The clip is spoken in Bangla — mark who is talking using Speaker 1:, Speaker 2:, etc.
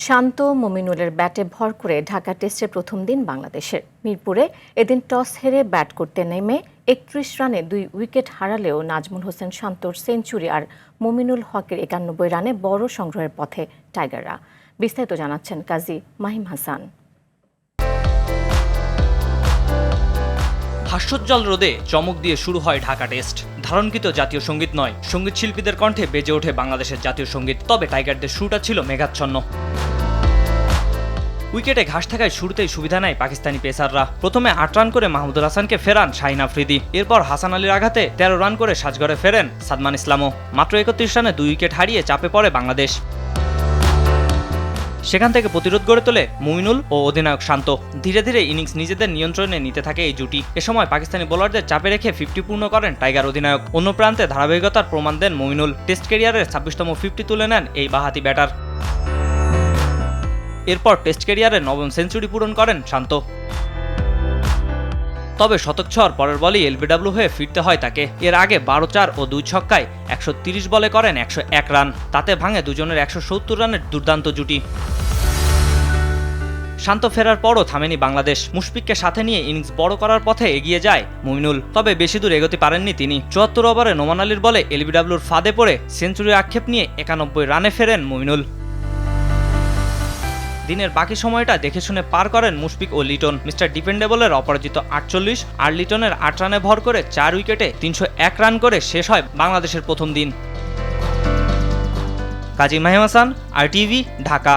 Speaker 1: শান্ত মমিনুলের ব্যাটে ভর করে ঢাকা টেস্টের প্রথম দিন বাংলাদেশের। মিরপুরে এদিন টস হেরে ব্যাট করতে নেমে ৩১ রানে ২ উইকেট হারালেও নাজমুল হোসেন শান্তর সেঞ্চুরি আর মমিনুল হকের ৯১ রানে বড় সংগ্রহের পথে টাইগাররা। বিস্তারিত জানাচ্ছেন কাজী মাহিম হাসান।
Speaker 2: হাস্যোজ্জ্বল রোদে চমক দিয়ে শুরু হয় ঢাকা টেস্ট। ধারণকৃত জাতীয় সঙ্গীত নয়, সঙ্গীত শিল্পীদের কণ্ঠে বেজে ওঠে বাংলাদেশের জাতীয় সঙ্গীত। তবে টাইগারদের শুরুটা ছিল মেঘাচ্ছন্ন। উইকেটে ঘাস থাকায় শুরুতেই সুবিধা নেয় পাকিস্তানি পেসাররা। প্রথমে ৮ রান করে মাহমুদুল হাসানকে ফেরান শাহিন আফ্রিদি। এরপর হাসান আলীর আঘাতে ১৩ রান করে সাজঘরে ফেরেন সাদমান ইসলামও। মাত্র ৩১ রানে ২ উইকেট হারিয়ে চাপে পড়ে বাংলাদেশ। সেখান থেকে প্রতিরোধ গড়ে তোলে মুমিনুল ও অধিনায়ক শান্ত। ধীরে ধীরে ইনিংস নিজেদের নিয়ন্ত্রণে নিতে থাকে এই জুটি। এ সময় পাকিস্তানি বোলারদের চাপে রেখে 50 পূর্ণ করেন টাইগার অধিনায়ক। অন্য প্রান্তে ধারাবাহিকতার প্রমাণ দেন মুমিনুল। টেস্ট ক্যারিয়ারের ২৬তম 50 তুলে নেন এই বাঁহাতি ব্যাটার। এরপর টেস্ট ক্যারিয়ারের ৯ম সেঞ্চুরি পূরণ করেন শান্ত। তবে শতক ছোঁয়ার পরের বলেই এলবিডব্লিউ হয়ে ফিরতে হয় তাকে। এর আগে ১২-৪ ও ২ ছক্কায় ১৩০ বলে করেন ১০১ রান। তাতে ভাঙে দুজনের ১৭০ রানের দুর্দান্ত জুটি। শান্ত ফেরার পরও থামেনি বাংলাদেশ। মুশফিককে সাথে নিয়ে ইনিংস বড় করার পথে এগিয়ে যায় মুমিনুল। তবে বেশি দূর এগোতে পারেননি তিনি। ৭৪ ওভারে নোমান আলীর বলে এলবিডব্লিউর ফাঁদে পড়ে সেঞ্চুরির আক্ষেপ নিয়ে ৯১ রানে ফেরেন মুমিনুল। দিনের বাকি সময়টা দেখে শুনে পার করেন মুশফিক ও লিটন। মিস্টার ডিপেন্ডেবলের অপরাজিত ৪৮ আর লিটনের ৮ রানে ভর করে ৪ উইকেটে ৩০১ রান করে শেষ হয় বাংলাদেশের প্রথম দিন। কাজী মাহিম হাসান, RTV, ঢাকা।